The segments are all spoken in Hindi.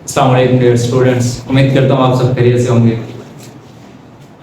अस्सलाम वालेकुम डियर स्टूडेंट्स, उम्मीद करता हूँ आप सब खैरियत से होंगे।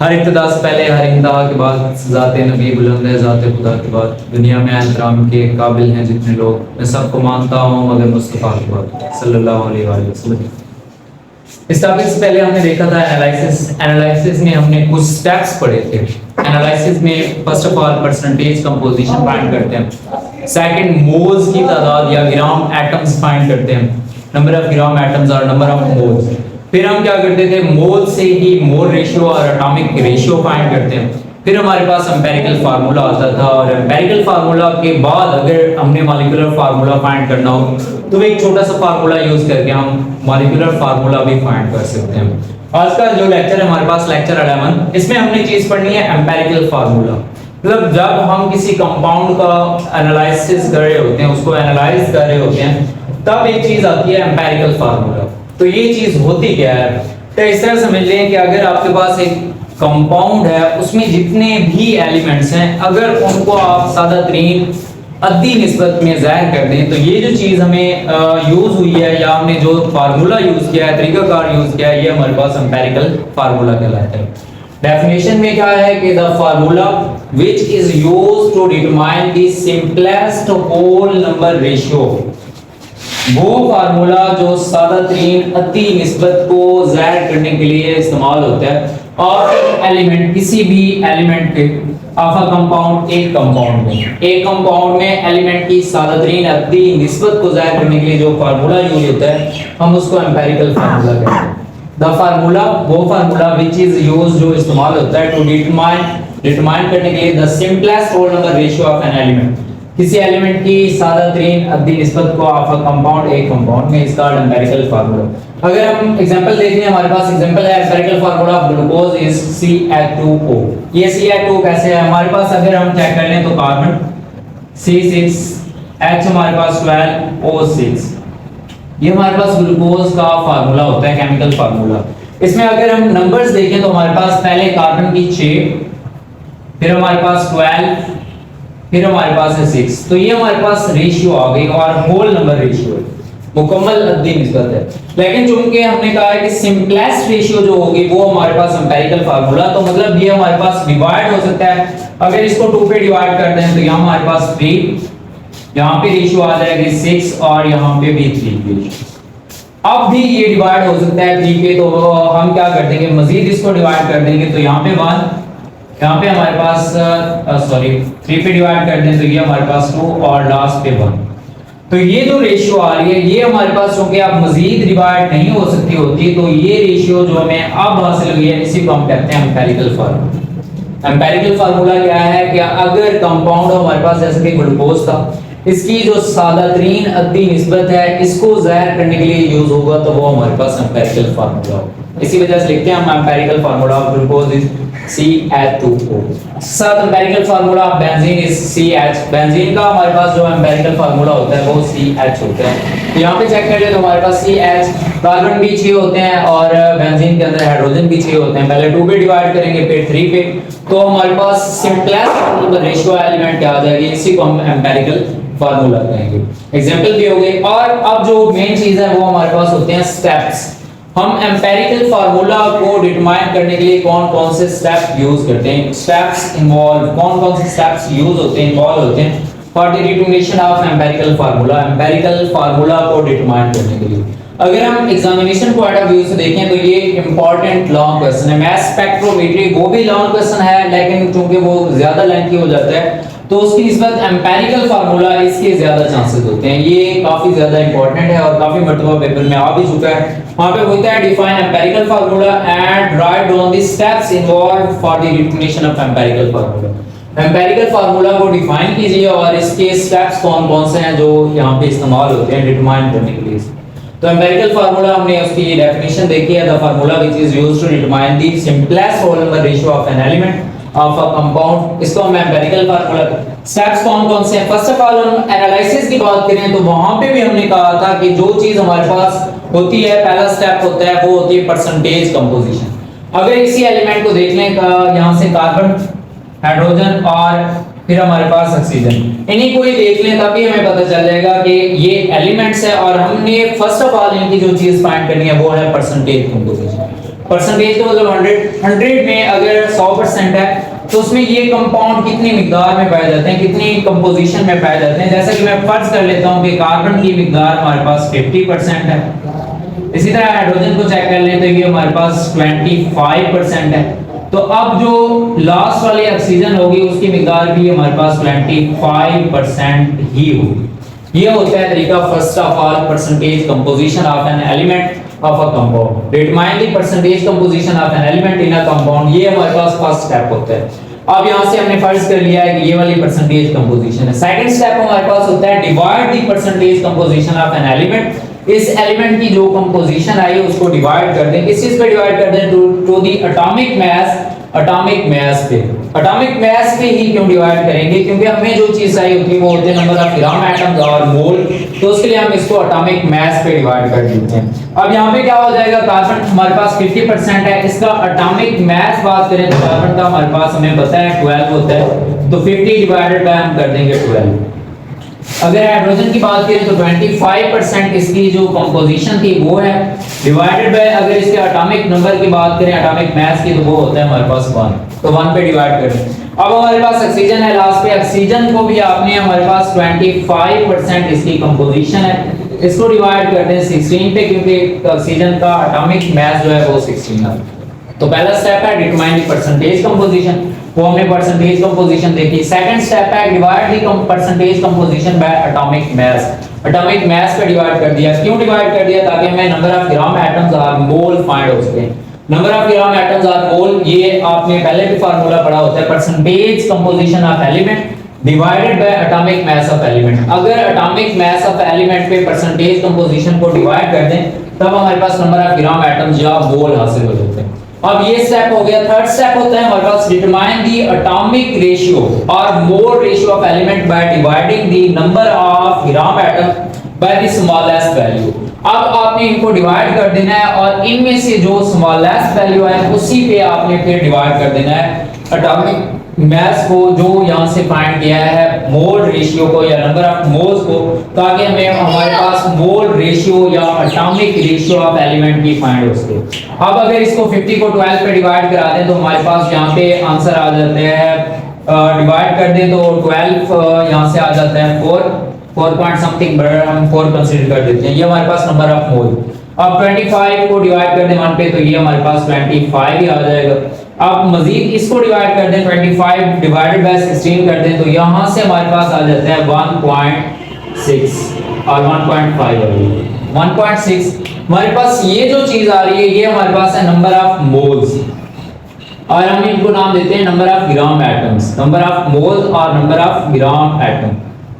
हर इब्तिदा से पहले हर इंतहा के बाद ज़ात नबी बुलंद है, ज़ात खुदा के बाद दुनिया में एहतराम के काबिल हैं जितने लोग, मैं सबको मानता हूँ मगर मुस्तफ़ा के बाद सल्लल्लाहु अलैहि वसल्लम। इस टॉपिक से पहले हमने देखा था एनालिसिस में हमने कुछ स्टेप्स पढ़े थे। एनालिसिस में first of all percentage composition find करते हैं, सेकंड मोल्स की तादाद या ग्राम एटम्स फाइंड करते हैं, नंबर ऑफ ग्राम एटम्स और नंबर ऑफ मोल्स। फिर हम क्या करते थे, मोल से ही मोल रेशियो और एटॉमिक रेशियो फाइंड करते हैं। फिर हमारे पास एम्पिरिकल फार्मूला आता था और एम्पिरिकल फार्मूला के बाद अगर हमने मॉलिक्यूलर फार्मूला फाइंड करना हो तो एक छोटा सा फार्मूला यूज करके हम मॉलिक्यूलर फार्मूला भी फाइंड कर सकते हैं। आज का जो लेक्चर है हमारे पास लेक्चर 11, इसमें हमने चीज पढ़नी है एम्पिरिकल फार्मूला। मतलब जब हम किसी कंपाउंड का एनालिसिस कर रहे होते हैं, उसको एनालाइज कर रहे होते हैं, तब एक चीज आती है एम्पिरिकल फार्मूला। तो ये चीज होती क्या है, तो इस तरह समझ लें कि अगर आपके पास एक कंपाउंड है, उसमें जितने भी एलिमेंट्स हैं अगर उनको आप सादा तरीन अद्दी निस्बत में ज़ाहिर कर दें तो ये जो चीज़ हमें यूज़ हुई है या हमने जो फार्मूला यूज़ किया है, तरीकाकार यूज़ किया है, ये हमारे पास एम्पिरिकल फार्मूला कहलाता है। डेफिनेशन में क्या है कि the formula which is used to determine the simplest whole number ratio, वो फार्मूला जो सादा तरीन अद्दी निस्बत को ज़ाहिर करने के लिए इस्तेमाल होता है और एलिमेंट किसी भी एलिमेंट के ऑफ अ कंपाउंड, एक कंपाउंड में एलिमेंट की सादा तरीन अद्दी निस्बत को ज़ाहिर करने के लिए जो फार्मूला यूज होता है हम उसको एम्पिरिकल फार्मूला कहते हैं। द फार्मूला वो फार्मूला विच इज यूज्ड जो इस्तेमाल होता है टू डिटरमाइन करने के लिए the simplest whole number ratio of an element, किसी एलिमेंट की सादा तरीन अद्दी निस्बत को ऑफ अ कंपाउंड, एक कंपाउंड में, इसका एम्पिरिकल फार्मूला। अगर हम एग्जांपल देखें, हमारे पास एग्जांपल है empirical formula of glucose is CH2O। ये CH2 कैसे है, हमारे पास अगर हम चेक कर लें तो कार्बन C6H, हमारे पास 12O6, ये हमारे पास ग्लूकोज का फार्मूला होता है, केमिकल फार्मूला। इसमें अगर हम नंबर्स देखें तो हमारे पास पहले कार्बन की 6, फिर हमारे पास 12, फिर हमारे पास है 6, तो ये हमारे पास रेशियो आ गई और होल नंबर रेशियो है, मुकम्मल अद्दी निस्बत है। लेकिन चूंकि हमने कहा है कि सिंपलेस्ट रेशियो जो होगी वो हमारे पास एम्पिरिकल फार्मूला, तो मतलब ये हमारे पास डिवाइड हो सकता है। अगर इसको 2 पे डिवाइड कर दें तो यहाँ हमारे पास 3, यहाँ पे रेशियो आ जाएगी 6 और यहाँ पे भी 3। अब भी ये डिवाइड हो सकता है 3 पे, तो हम क्या कर देंगे, मजीद इसको डिवाइड कर देंगे तो यहाँ पे 1, यहाँ पे हमारे पास 3 पे डिवाइड कर दें तो ये हमारे पास 2 और लास्ट पे 1। तो ये जो रेशियो आ रही है ये हमारे पास, क्योंकि अब मजीद डिवाइड नहीं हो सकती होती, तो ये रेशियो जो हमें अब हासिल हुई है इसी को हम कहते हैं एम्पिरिकल फार्मूला। एम्पिरिकल फार्मूला क्या है कि अगर कंपाउंड हमारे पास जैसे कि ग्लूकोज था, इसकी जो सादा तरीन अद्दी निस्बत है इसको ज़ाहिर करने के लिए यूज होगा तो वो हमारे पास एम्पिरिकल फार्मूला होगा। इसी वजह से लिखते हैं हम empirical formula of glucose is CH2O। साथ empirical formula of benzene is CH। Benzene का हमारे पास जो एम्पिरिकल फार्मूला होता है वो CH होता है। तो यहाँ पे चेक करिए तो हमारे पास CH, कार्बन भी 6 होते हैं और बेंजीन के अंदर हाइड्रोजन भी 6 होते हैं। पहले 2 पे डिवाइड करेंगे फिर 3 पे, तो हमारे पास सिंपलेस्ट रेशियो एलिमेंट क्या आ जाएगी, इसी को हम एम्पिरिकल फार्मूला कहेंगे। एग्जांपल भी हो गए। और अब जो मेन चीज है वो हमारे पास होते हैं स्टेप्स। हम एम्पिरिकल फार्मूला को डिटरमाइन करने के लिए कौन कौन से स्टेप यूज करते हैं, स्टेप्स इन्वॉल्व, कौन कौन से स्टेप्स यूज होते हैं, इन्वॉल्व होते हैं for the determination of empirical formula, empirical formula को डिटरमाइन करने के लिए। अगर हम एग्जामिनेशन पॉइंट ऑफ व्यू से देखें तो ये इंपॉर्टेंट लॉन्ग क्वेश्चन है। मैथ स्पेक्ट्रोमेट्री वो भी लॉन्ग क्वेश्चन है, लेकिन चूंकि वो ज्यादा लेंथी हो जाता है तो उसकी निस्बत एम्पिरिकल फार्मूला इसके ज्यादा चांसेस होते हैं। ये काफी ज्यादा इंपॉर्टेंट है और काफी मर्तबा पेपर में आ भी चुका है। वहां पे होता है define empirical formula and write down the steps involved for the determination of empirical formula. Empirical formula को डिफाइन कीजिए और इसके स्टेप्स कौन कौन से हैं जो यहाँ पे इस्तेमाल होते हैं डिटरमाइन करने के लिए। तो एम्पिरिकल फार्मूला हमने उसकी डेफिनेशन देखी है, the formula which is used to determine the simplest whole number ratio of an element of a compound, इसको हम एम्पिरिकल फार्मूला। स्टेप्स कौन कौन से हैं, फर्स्ट ऑफ ऑल हम एनालिसिस की बात करें तो वहां पे भी हमने कहा था कि जो चीज हमारे पास होती है, पहला स्टेप होता है वो होती है परसेंटेज कंपोजिशन। अगर इसी एलिमेंट को देख लें, यहाँ से कार्बन, हाइड्रोजन और फिर हमारे पास ऑक्सीजन। इन्हीं को ही देख लें तभी हमें पता चल जाएगा कि ये एलिमेंट्स है और हमने फर्स्ट ऑफ ऑल इनकी जो चीज फाइंड करनी है वो है परसेंटेज कंपोजिशन। परसेंटेज का मतलब 100 में अगर 100% है तो उसमें ये कंपाउंड कितनी मिकदार में पाए जाते हैं, कितनी कंपोजिशन में पाए जाते हैं। जैसा कि मैं फर्ज कर लेता हूं कि कार्बन की मिकदार हमारे पास 50% है। इसी तरह हाइड्रोजन को चेक कर लें तो ये हमारे पास 25% है। तो अब जो लास्ट वाली ऑक्सीजन होगी उसकी मिकदार भी हमारे पास 25% ही होगी। ये होता है तरीका first of all percentage composition of an element of a compound. Determine the percentage composition of an element in a compound. ये हमारे पास फर्स्ट स्टेप होता है। अब यहाँ से हमने फर्ज कर लिया है कि ये वाली परसेंटेज कंपोजिशन है। सेकंड स्टेप हमारे पास होता है divide the percentage composition of an element. इस एलिमेंट की जो कंपोजिशन आई है उसको डिवाइड कर दें। किस चीज पे डिवाइड कर दें? To the atomic mass. Atomic mass पे। एटॉमिक मास पे ही क्यों डिवाइड करेंगे? क्योंकि हमें जो चीज आई होती है वो होते हैं नंबर ऑफ ग्राम एटम्स और मोल, तो उसके लिए हम इसको एटॉमिक मास पे डिवाइड कर देते हैं। अब यहाँ पे क्या हो जाएगा? कार्बन हमारे पास 50% है, इसका एटॉमिक मास बात करें तो कार्बन का हमारे पास हमें पता है 12 होता है, तो 50 डिवाइडेड बाय हम कर देंगे 12। अगर हाइड्रोजन की बात करें तो 25% इसकी जो कंपोजिशन थी वो है, डिवाइडेड बाय अगर इसके एटॉमिक नंबर की बात करें, एटॉमिक मास की, तो वो होता है हमारे पास 1, तो 1 पे डिवाइड करें। अब हमारे पास ऑक्सीजन है लास्ट पे। ऑक्सीजन को भी आपने हमारे पास 25% इसकी कंपोजिशन है, इसको डिवाइड कर दें 16 पे, क्योंकि ऑक्सीजन का एटॉमिक मास जो है वो 16 है। तो पहला स्टेप है डिटरमाइन द परसेंटेज कंपोजिशन, वो हमने परसेंटेज कंपोजिशन देखी। सेकंड स्टेप है divide the percentage composition bye atomic mass. Atomic mass पे डिवाइड कर दिया। क्यों डिवाइड कर दिया? ताकि हमें नंबर ऑफ ग्राम एटम्स और मोल फाइंड हो सके। नंबर ऑफ ग्राम एटम्स और मोल ये आपने पहले भी फार्मूला पढ़ा होता है, percentage composition of element divided by atomic mass of element. अगर एटॉमिक मास ऑफ एलिमेंट पे परसेंटेज कंपोजिशन को डिवाइड कर दें तब हमारे पास नंबर ऑफ ग्राम एटम्स या मोल हासिल हो जाते हैं। अब ये स्टेप हो गया। थर्ड स्टेप होता है हमारे पास डिटरमाइन द एटॉमिक रेशियो और mole ratio of element by dividing the number of gram atom by the smallest value. अब आपने इनको डिवाइड कर देना है और इनमें से जो स्मॉलेस्ट वैल्यू है उसी पे आपने फिर डिवाइड कर देना है एटॉमिक मास को, जो यहां से फाइंड किया है मोल रेशियो को या नंबर ऑफ मोल्स को, ताकि हमें हमारे पास मोल रेशियो या एटॉमिक रेशियो ऑफ एलिमेंट की फाइंड हो सके। अब अगर इसको 50 को 12 पे डिवाइड करा दें तो हमारे पास यहां पे आंसर आ जाते हैं, डिवाइड कर दें तो 12 यहां से आ जाता है 4 पॉइंट समथिंग, बड़ा हम 4 कंसीडर कर देते हैं। ये हमारे पास नंबर ऑफ मोल। अब 25 को डिवाइड कर दें 1 पे तो ये हमारे पास 25 ही आ जाएगा। अब मजीद इसको डिवाइड कर दें 25 डिवाइडेड बाय 16 कर दें तो यहां से हमारे पास आ जाता है 1.6 और 1.5 आ रही है 1.6। हमारे पास ये जो चीज आ रही है ये हमारे पास है नंबर ऑफ मोल्स और हम इनको नाम देते हैं number of gram atoms, number of moles और नंबर ऑफ ग्राम एटम।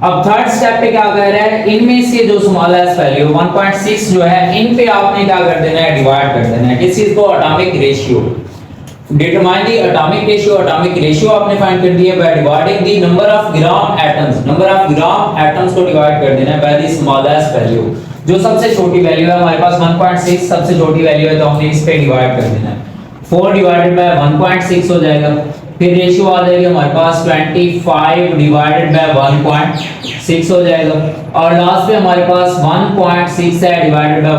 अब थर्ड स्टेप पे क्या कह रहा है? इनमें से जो स्मॉलेस्ट वैल्यू 1.6 जो है इन पे आपने क्या कर देना है? डिवाइड कर देना है। किस चीज को? Atomic ratio. Determine the atomic ratio. Atomic ratio आपने फाइंड कर दिया by dividing the number of gram atoms. Number of gram atoms को डिवाइड कर देना है बाय द स्मॉलेस्ट वैल्यू। जो सबसे छोटी वैल्यू है हमारे पास 1.6 सबसे छोटी वैल्यू है, तो हमने इस पे डिवाइड कर देना है। 4 डिवाइडेड बाय 1.6 हो जाएगा। फिर रेशियो आ जाएगी हमारे पास 25 डिवाइडेड बाय 1.6 हो जाएगा और लास्ट पे हमारे पास 1.6 है डिवाइडेड बाय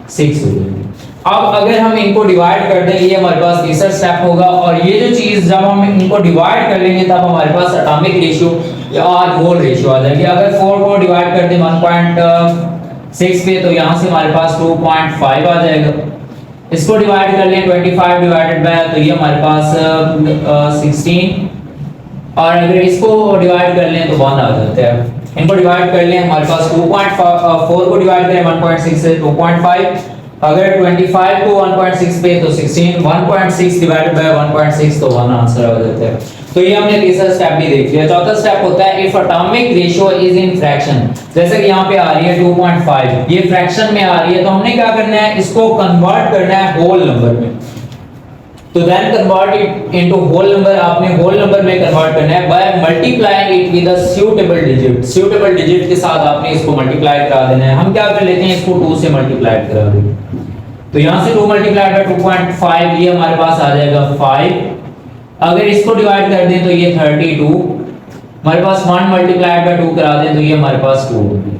1.6 हो जाएगा। अब अगर हम इनको डिवाइड कर दें ये हमारे पास तीसरा स्टेप होगा और ये जो चीज जब हम इनको डिवाइड कर लेंगे तब हमारे पास एटॉमिक रेशियो और मोल रेशियो आ जाएगी। अगर 4 को डिवाइड कर दें 1.6 पे तो यहाँ से हमारे पास 2.5 आ जाएगा। इसको डिवाइड कर लें 25 डिवाइडेड बाय तो ये हमारे पास 16 और अगर इसको डिवाइड कर लें तो 1 आ जाता है। इनको डिवाइड कर लें हमारे पास 2.4 को डिवाइड करें 1.6 से 2.5, अगर 25 को 1.6 पे तो 16, 1.6 डिवाइडेड बाय 1.6 तो 1 आंसर आ जाता है। तो ये हमने तीसरा स्टेप भी देख लिया। चौथा स्टेप होता है if atomic ratio is in fraction. जैसे कि यहाँ पे आ रही है 2.5, ये फ्रैक्शन में आ रही है तो हमने क्या करना है? इसको कन्वर्ट करना है होल नंबर में। तो then convert it into whole number. आपने होल नंबर में कन्वर्ट करना है by multiplying it with a suitable digit. Suitable digit के साथ आपने इसको मल्टीप्लाई करा देना है। हम क्या कर लेते हैं? इसको 2 से मल्टीप्लाई करा देंगे तो यहां से 2 मल्टीप्लाइड बाय 2.5 ये हमारे पास आ जाएगा 5। अगर इसको डिवाइड कर दें तो ये 32 हमारे पास 1 मल्टीप्लाइड बाय 2 करा दें तो ये हमारे पास 2 होगी।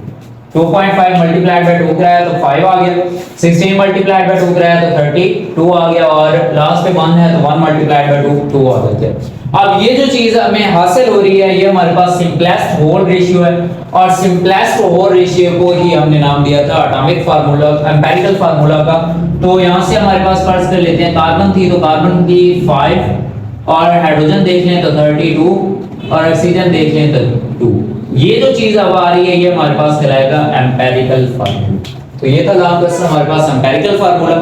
2.5 मल्टीप्लाइड बाय 2 कराया तो 5 आ गया, 16 मल्टीप्लाइड बाय 2 कराया तो 32 आ गया, और लास्ट पे 1 है तो 1 मल्टीप्लाइड बाय 2 आ गया। अब ये जो चीज हमें हासिल हो रही है ये हमारे पास सिंपलेस्ट होल रेशियो है, और सिंपलेस्ट होल रेशियो को ही हमने नाम दिया था एटॉमिक फार्मूला, एम्पिरिकल फार्मूला का। तो यहाँ से हमारे पास फर्ज कर लेते हैं कार्बन थी तो कार्बन की 5, और हाइड्रोजन देख लें तो 32, और ऑक्सीजन देख लें तो 2। ये जो चीज अब आ रही है ये हमारे पास कहलाएगा एम्पिरिकल फार्मूला। तो ये था लास्ट हमारे पास एम्पिरिकल फार्मूला।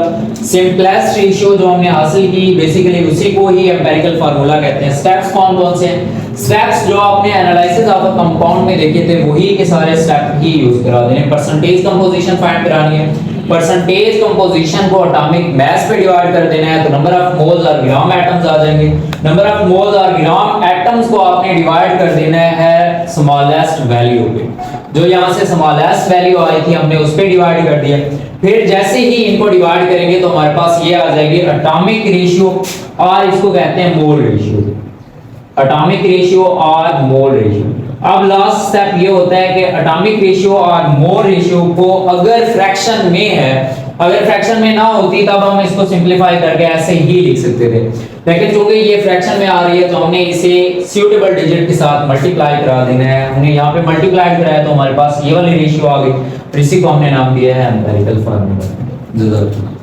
सिंपलेस्ट रेशियो जो हमने हासिल की बेसिकली उसी को ही एम्पिरिकल फार्मूला कहते हैं। स्टेप्स कौन कौन से हैं? स्टेप्स जो आपने एनालिसिस ऑफ अ कंपाउंड में देखे थे वही के सारे स्टेप ही यूज करा देने। परसेंटेज कंपोजीशन फाइंड करानी है, परसेंटेज कंपोजीशन को एटॉमिक मास पे डिवाइड कर देना है तो नंबर ऑफ मोल्स और ग्राम एटम्स आ जाएंगे। नंबर ऑफ मोल्स और ग्राम एटम्स को आपने डिवाइड कर देना है स्मॉलेस्ट वैल्यू पे। जो यहाँ से स्मॉलेस्ट वैल्यू आई थी हमने उस पे डिवाइड कर दिया। फिर जैसे ही इनको डिवाइड करेंगे तो हमारे पास ये आ जाएगी एटॉमिक रेशियो, और इसको कहते हैं मोल रेशियो। एटॉमिक रेशियो और मोल रेशियो। अब लास्ट स्टेप ये होता है कि एटॉमिक रेशियो और मोल रेशियो को अगर फ्रैक्शन में है, अगर फ्रैक्शन में ना होती तब हम इसको सिंपलीफाई करके ऐसे ही लिख सकते थे, लेकिन चूंकि ये फ्रैक्शन में आ रही है तो हमने इसे सूटेबल डिजिट के साथ मल्टीप्लाई करा देना है। हमने यहाँ पे मल्टीप्लाई कराया तो हमारे पास ये वाली रेशियो आ गई, इसी को हमने नाम दिया है एम्पिरिकल फार्मूला।